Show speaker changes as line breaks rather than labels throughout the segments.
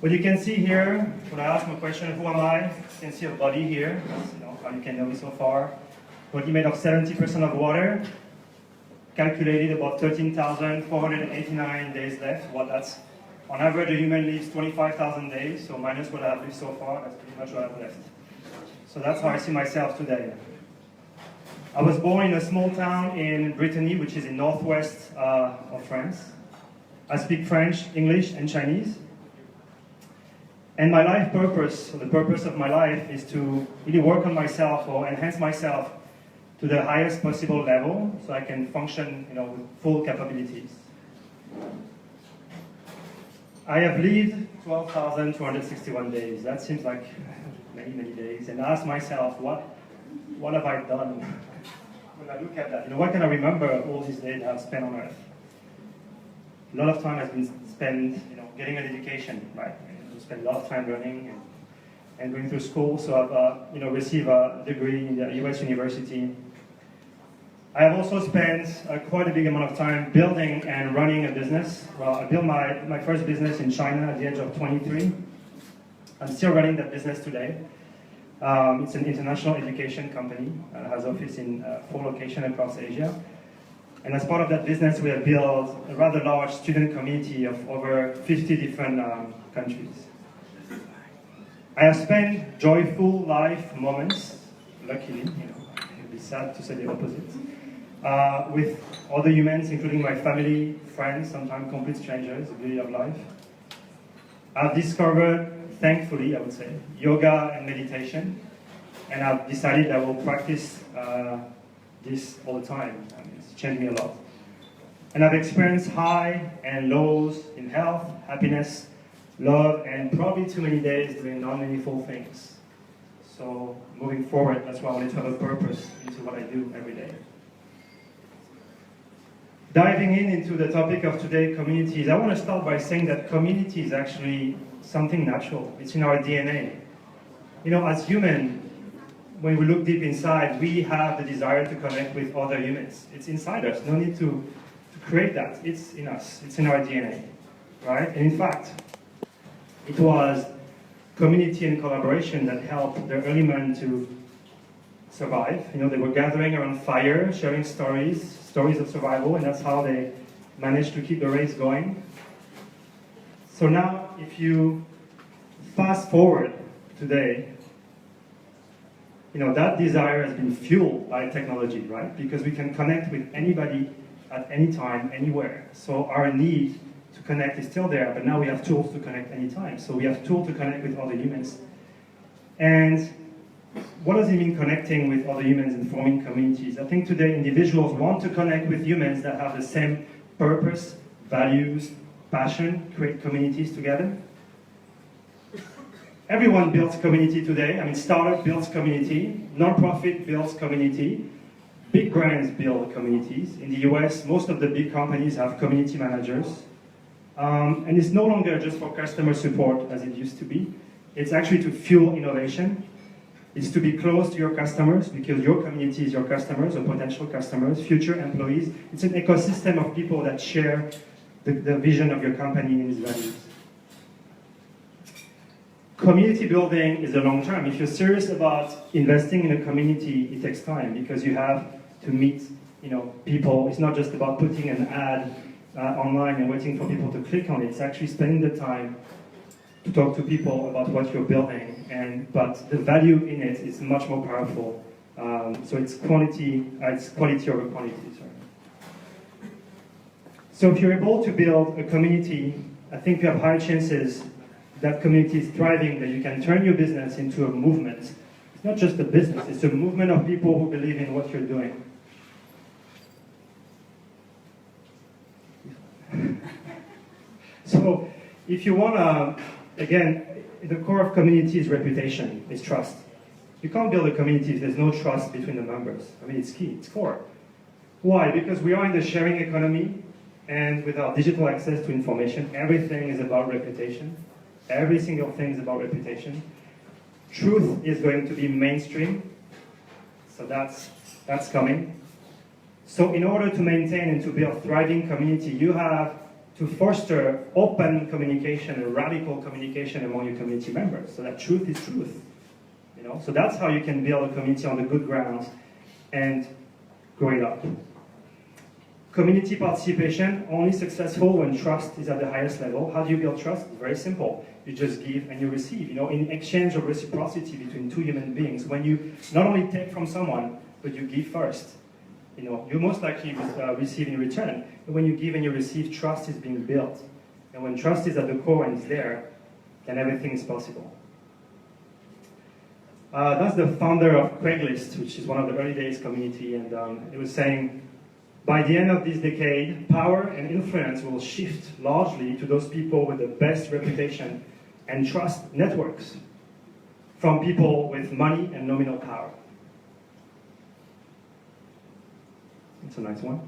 What you can see here, when I ask my question, who am I? You can see a body here. That's, how you can know me so far. Body made of 70% of water. Calculated about 13,489 days left. Well, that's, on average, a human lives 25,000 days, so minus what I've lived so far, that's pretty much what I've left. So that's how I see myself today. I was born in a small town in Brittany, which is in northwest of France. I speak French, English, and Chinese. And my life purpose, or the purpose of my life, is to really work on myself or enhance myself to the highest possible level so I can function with full capabilities. I have lived 12,261 days. That seems like many, many days. And I ask myself, what have I done? When I look at that, what can I remember of all these days I've spent on Earth? A lot of time has been spent, getting an education, right? I spent a lot of time learning and going through school. So I've, received a degree in the U.S. university. I have also spent quite a big amount of time building and running a business. Well, I built my first business in China at the age of 23. I'm still running that business today. It's an international education company. It has office in 4 locations across Asia. And as part of that business, we have built a rather large student community of over 50 different countries. I have spent joyful life moments, luckily, it'd be sad to say the opposite, with other humans, including my family, friends, sometimes complete strangers, the beauty of life. I've discovered, thankfully, I would say, yoga and meditation, and I've decided I will practice this all the time. It's changed me a lot. And I've experienced high and lows in health, happiness, love, and probably too many days doing non-meaningful things. So moving forward, that's why I wanted to have a purpose into what I do every day. Diving into the topic of today, communities, I want to start by saying that community is actually something natural. It's in our DNA. As human, when we look deep inside, we have the desire to connect with other humans. It's inside us. No need to create that. It's in us. It's in our DNA, right? And in fact, it was community and collaboration that helped the early men to survive. They were gathering around fire, sharing stories of survival, and that's how they managed to keep the race going. So now, if you fast forward today, that desire has been fueled by technology, right? Because we can connect with anybody at any time, anywhere. So our need to connect is still there, but now we have tools to connect anytime. So we have tools to connect with other humans. And what does it mean connecting with other humans and forming communities? I think today individuals want to connect with humans that have the same purpose, values, passion, create communities together. Everyone builds community today. Startup builds community, nonprofit builds community, big brands build communities. In the US, most of the big companies have community managers. And it's no longer just for customer support as it used to be. It's actually to fuel innovation. It's to be close to your customers because your community is your customers or potential customers, future employees. It's an ecosystem of people that share the vision of your company and its values. Community building is a long term. If you're serious about investing in a community, it takes time because you have to meet people. It's not just about putting an ad online and waiting for people to click on it. It's actually spending the time to talk to people about what you're building, but the value in it is much more powerful. So it's quality over quantity. Sorry. So if you're able to build a community, I think you have high chances that community is thriving, that you can turn your business into a movement. It's not just a business, it's a movement of people who believe in what you're doing. So if you want to, again, the core of community is reputation, is trust. You can't build a community if there's no trust between the members. It's key, it's core. Why? Because we are in the sharing economy, and with our digital access to information, everything is about reputation. Every single thing is about reputation. Truth is going to be mainstream, so that's coming. So in order to maintain and to build a thriving community, you have to foster open communication and radical communication among your community members, so that truth is truth. You know? So that's how you can build a community on the good grounds and growing up. Community participation, only successful when trust is at the highest level. How do you build trust? It's very simple. You just give and you receive. You know, in exchange of reciprocity between two human beings, when you not only take from someone, but you give first, you know, you most likely receive in return. But when you give and you receive, trust is being built. And when trust is at the core and is there, then everything is possible. That's the founder of Craigslist, which is one of the early days community, and it was saying, by the end of this decade, power and influence will shift largely to those people with the best reputation and trust networks from people with money and nominal power. It's a nice one.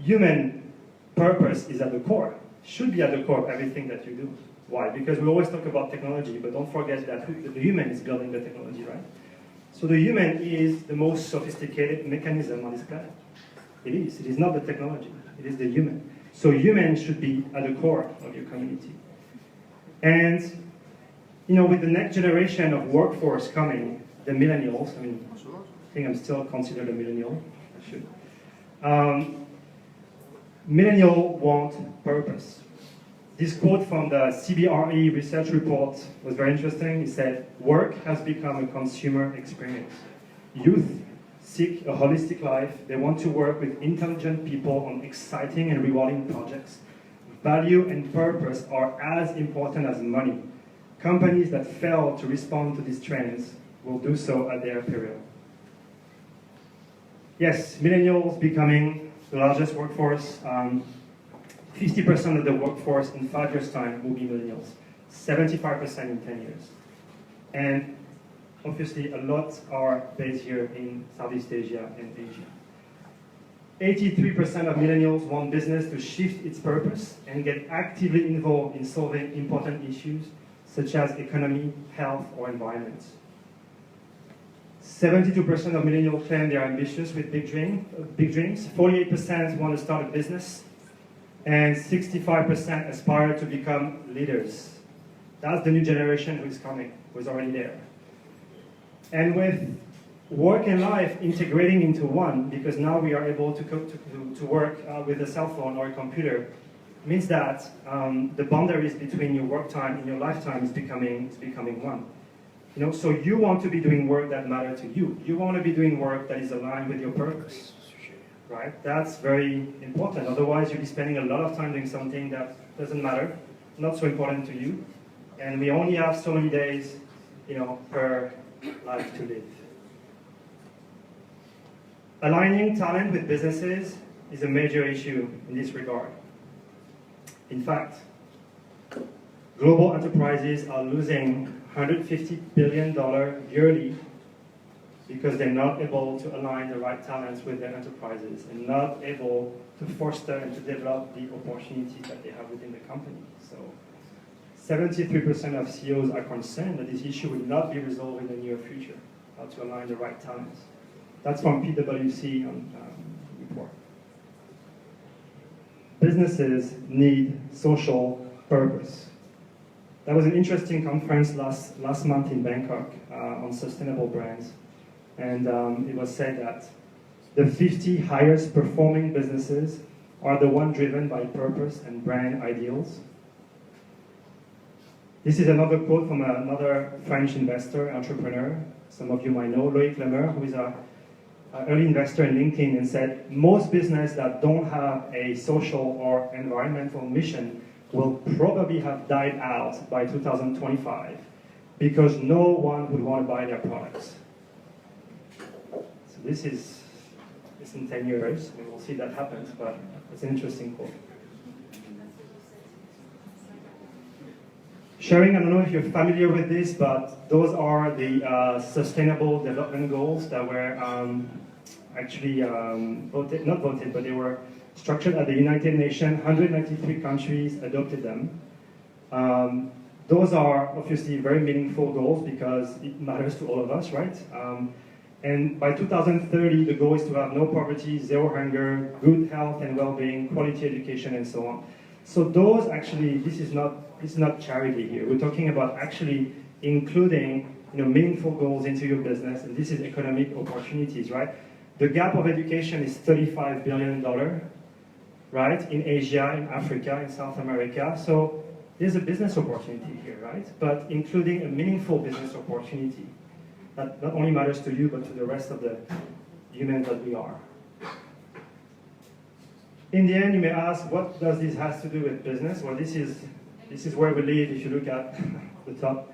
Human purpose is at the core, should be at the core of everything that you do. Why? Because we always talk about technology, but don't forget that the human is building the technology, right? So the human is the most sophisticated mechanism on this planet. It is. It is not the technology. It is the human. So humans should be at the core of your community. And, you know, with the next generation of workforce coming, the millennials, I mean, I think I'm still considered a millennial. I should. Millennial want purpose. This quote from the CBRE research report was very interesting. It said, work has become a consumer experience. Youth seek a holistic life. They want to work with intelligent people on exciting and rewarding projects. Value and purpose are as important as money. Companies that fail to respond to these trends will do so at their peril. Yes, millennials becoming the largest workforce. 50% of the workforce in 5 years' time will be millennials, 75% in 10 years. And obviously, a lot are based here in Southeast Asia and Asia. 83% of millennials want business to shift its purpose and get actively involved in solving important issues such as economy, health, or environment. 72% of millennials claim they are ambitious with big dreams. 48% want to start a business. And 65% aspire to become leaders. That's the new generation who is coming, who is already there. And with work and life integrating into one, because now we are able to work with a cell phone or a computer, means that the boundaries between your work time and your lifetime is becoming one. You know, so you want to be doing work that matters to you. You want to be doing work that is aligned with your purpose. Right? That's very important. Otherwise, you'll be spending a lot of time doing something that doesn't matter, not so important to you, and we only have so many days, you know, per life to live. Aligning talent with businesses is a major issue in this regard. In fact, global enterprises are losing $150 billion yearly because they're not able to align the right talents with their enterprises and not able to foster and to develop the opportunities that they have within the company. So 73% of CEOs are concerned that this issue will not be resolved in the near future, how to align the right talents. That's from PwC report. Businesses need social purpose. There was an interesting conference last month in Bangkok on sustainable brands. And it was said that the 50 highest performing businesses are the ones driven by purpose and brand ideals. This is another quote from another French investor, entrepreneur. Some of you might know, Loïc Lemer, who is an early investor in LinkedIn, and said, most businesses that don't have a social or environmental mission will probably have died out by 2025 because no one would want to buy their products. This is in 10 years, and we'll see that happens, but it's an interesting quote. Sharing, I don't know if you're familiar with this, but those are the Sustainable Development Goals that were actually not voted, but they were structured at the United Nations. 193 countries adopted them. Those are obviously very meaningful goals because it matters to all of us, right? And by 2030, the goal is to have no poverty, zero hunger, good health and well-being, quality education, and so on. So those actually, this is not charity here. We're talking about actually including meaningful goals into your business, and this is economic opportunities, right? The gap of education is $35 billion, right? In Asia, in Africa, in South America. So there's a business opportunity here, right? But including a meaningful business opportunity that not only matters to you, but to the rest of the humans that we are. In the end, you may ask, what does this have to do with business? Well, this is where we live if you look at the top.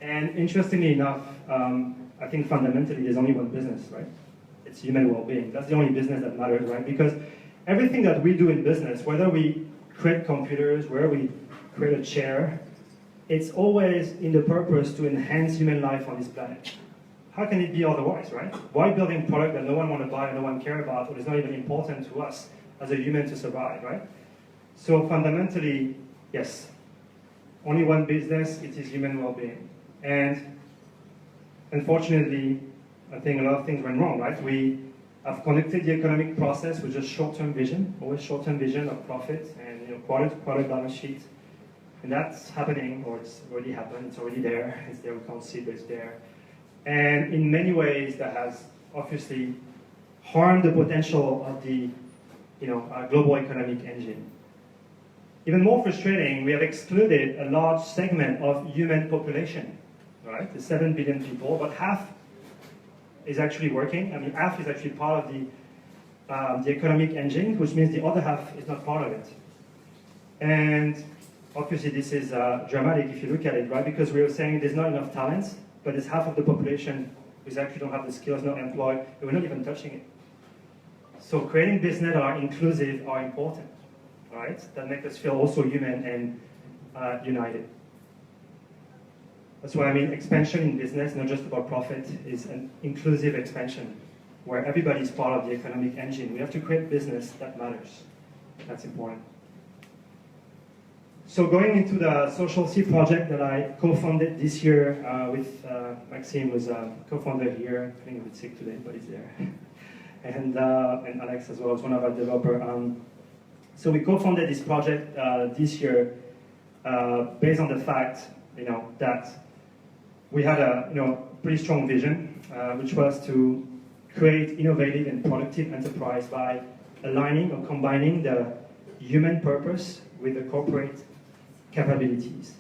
And interestingly enough, I think fundamentally there's only one business, right? It's human well-being. That's the only business that matters, right? Because everything that we do in business, whether we create computers, whether we create a chair, it's always in the purpose to enhance human life on this planet. How can it be otherwise, right? Why building a product that no one wants to buy and no one cares about, or is not even important to us as a human to survive, right? So fundamentally, yes, only one business, it is human well-being. And unfortunately, I think a lot of things went wrong, right? We have conducted the economic process with just short-term vision, always short-term vision of profit and quarter balance sheet. And that's happening, or it's already happened, it's already there, it's there, we can't see it, but it's there. And in many ways, that has obviously harmed the potential of the global economic engine. Even more frustrating, we have excluded a large segment of human population, right? The 7 billion people, but half is actually working. I mean, half is actually part of the economic engine, which means the other half is not part of it. And obviously, this is dramatic if you look at it, right? Because we were saying there's not enough talents, but there's half of the population who actually don't have the skills, not employed, and we're not even touching it. So creating business that are inclusive are important, right? That make us feel also human and united. That's why I mean expansion in business, not just about profit, is an inclusive expansion where everybody is part of the economic engine. We have to create business that matters. That's important. So going into the Social C project that I co-founded this year with Maxime, who's a co-founder here. I think he's a bit sick today, but he's there. And Alex as well as one of our developers. So we co-founded this project this year based on the fact that we had a pretty strong vision, which was to create innovative and productive enterprise by aligning or combining the human purpose with the corporate capabilities.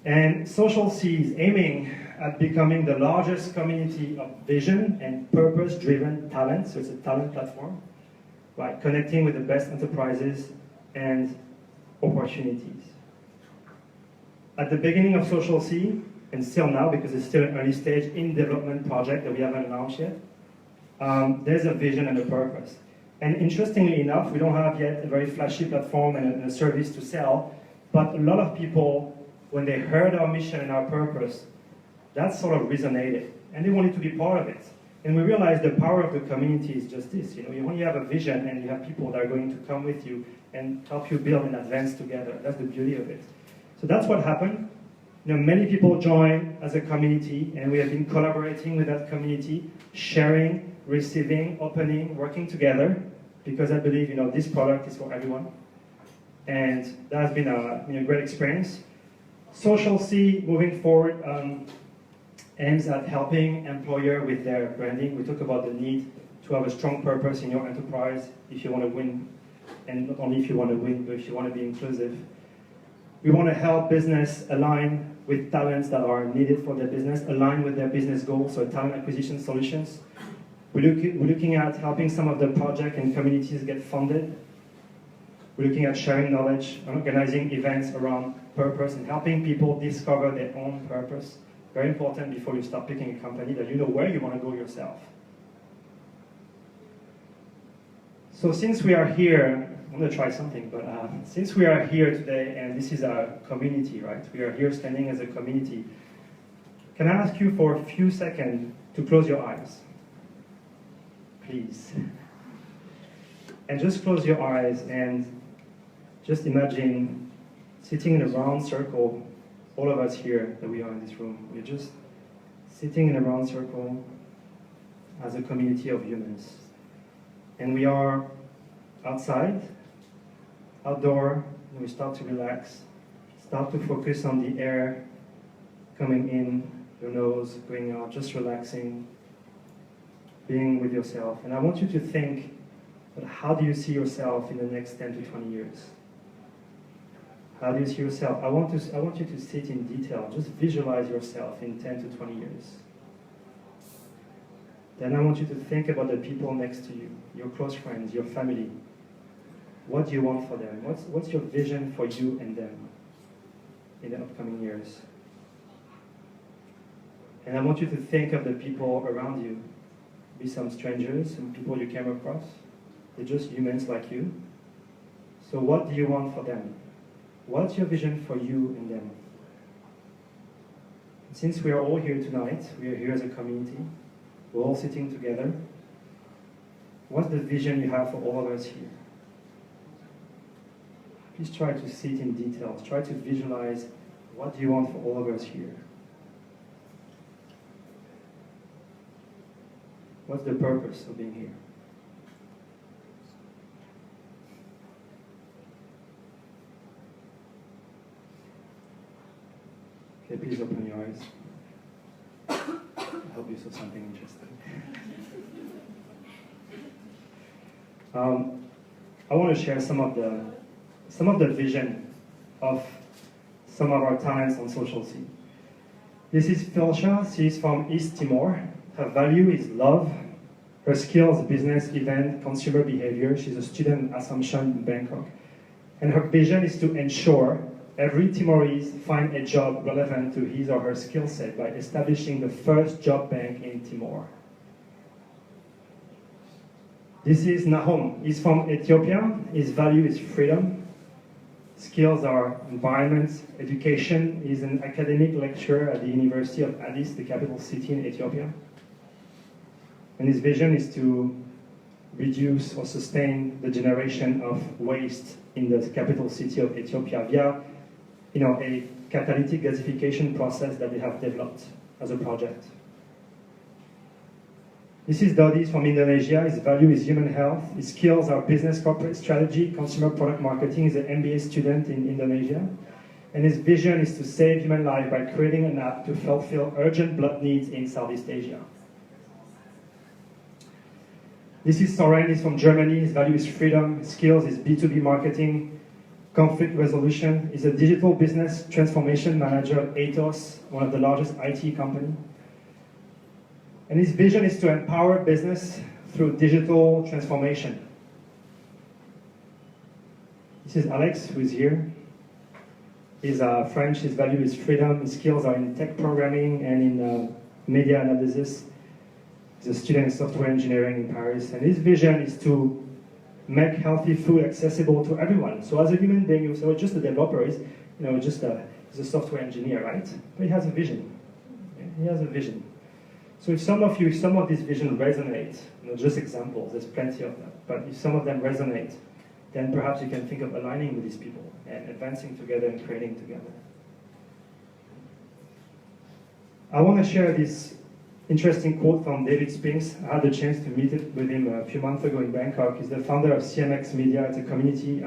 And Social C is aiming at becoming the largest community of vision and purpose-driven talent, so it's a talent platform, right? Connecting with the best enterprises and opportunities. At the beginning of Social C, and still now, because it's still an early stage in development project that we haven't launched yet, there's a vision and a purpose. And interestingly enough, we don't have yet a very flashy platform and a service to sell, but a lot of people, when they heard our mission and our purpose, that sort of resonated, and they wanted to be part of it. And we realized the power of the community is just this. You only have a vision, and you have people that are going to come with you and help you build and advance together. That's the beauty of it. So that's what happened. Many people joined as a community, and we have been collaborating with that community, sharing, receiving, opening, working together, because I believe this product is for everyone. And that has been a great experience. Social C, moving forward, aims at helping employers with their branding. We talk about the need to have a strong purpose in your enterprise if you want to win, and not only if you want to win, but if you want to be inclusive. We want to help business align with talents that are needed for their business, align with their business goals, so talent acquisition solutions. We're looking at helping some of the projects and communities get funded. We're looking at sharing knowledge, organizing events around purpose, and helping people discover their own purpose. Very important before you start picking a company, that you know where you want to go yourself. So since we are here, I'm going to try something, but since we are here today, and this is a community, right? We are here standing as a community. Can I ask you for a few seconds to close your eyes? Please. And just close your eyes and just imagine sitting in a round circle, all of us here that we are in this room. We're just sitting in a round circle as a community of humans. And we are outside, outdoor, and we start to relax, start to focus on the air coming in your nose, going out, just relaxing, being with yourself. And I want you to think, but how do you see yourself in the next 10 to 20 years? How do you see yourself? I want you to sit in detail. Just visualize yourself in 10 to 20 years. Then I want you to think about the people next to you, your close friends, your family. What do you want for them? What's your vision for you and them in the upcoming years? And I want you to think of the people around you. Be some strangers, some people you came across. They're just humans like you. So what do you want for them? What's your vision for you and them? Since we are all here tonight, we are here as a community, we're all sitting together. What's the vision you have for all of us here? Please try to sit in detail. Try to visualize what do you want for all of us here. What's the purpose of being here? Okay, please open your eyes. I hope you saw something interesting. I want to share some of the vision of some of our talents on Social C. This is Philcha. She's from East Timor. Her value is love. Her skills, business, event, consumer behavior. She's a student at Assumption in Bangkok. And her vision is to ensure every Timorese find a job relevant to his or her skill set by establishing the first job bank in Timor. This is Nahom. He's from Ethiopia. His value is freedom. Skills are environment, education. He's an academic lecturer at the University of Addis, the capital city in Ethiopia. And his vision is to reduce or sustain the generation of waste in the capital city of Ethiopia via a catalytic gasification process that they have developed as a project. This is Dodi from Indonesia. His value is human health. His skills are business, corporate strategy, consumer product marketing. He's an MBA student in Indonesia. And his vision is to save human life by creating an app to fulfill urgent blood needs in Southeast Asia. This is Soren. He's from Germany. His value is freedom. His skills is B2B marketing, conflict resolution. He's a digital business transformation manager at Atos, one of the largest IT companies. And his vision is to empower business through digital transformation. This is Alex, who is here. He's French. His value is freedom. His skills are in tech programming and in media analysis. He's a student in software engineering in Paris. And his vision is to make healthy food accessible to everyone. So as a human being, you say, just a developer, he's a software engineer, right? But he has a vision. He has a vision. So if some of these visions resonate, just examples, there's plenty of them, but if some of them resonate, then perhaps you can think of aligning with these people and advancing together and creating together. I want to share this interesting quote from David Spinks. I had the chance to meet with him a few months ago in Bangkok. He's the founder of CMX Media. It's a community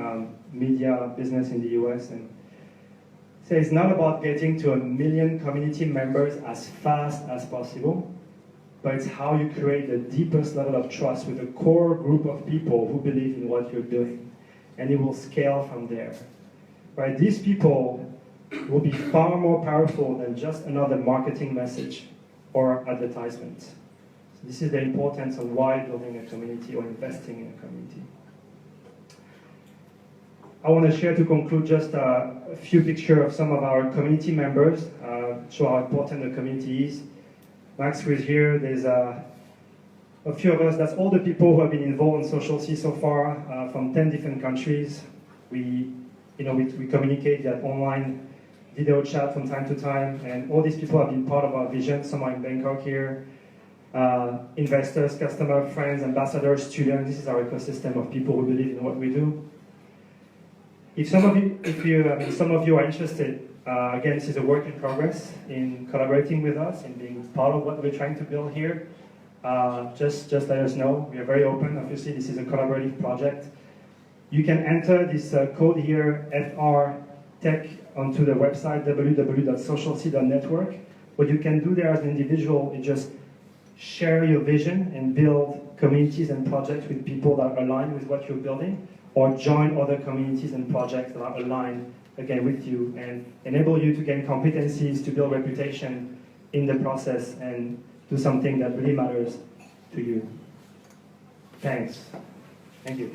media business in the US. And he says it's not about getting to 1 million community members as fast as possible, but it's how you create the deepest level of trust with a core group of people who believe in what you're doing. And it will scale from there. Right? These people will be far more powerful than just another marketing message or advertisement. So this is the importance of why building a community or investing in a community. I want to share to conclude just a few pictures of some of our community members, show how important the community is. Max, who is here, there's a few of us, that's all the people who have been involved in Social C so far, from 10 different countries. We communicate via online video chat from time to time, and all these people have been part of our vision. Some are in Bangkok here. Investors, customers, friends, ambassadors, students. This is our ecosystem of people who believe in what we do. If some of you are interested Again, this is a work in progress in collaborating with us and being part of what we're trying to build here. Just let us know. We are very open. Obviously, this is a collaborative project. You can enter this code here, FR Tech, onto the website www.socialc.network. What you can do there as an individual is just share your vision and build communities and projects with people that are aligned with what you're building, or join other communities and projects that are aligned, again, with you, and enable you to gain competencies, to build reputation in the process, and do something that really matters to you. Thanks. Thank you.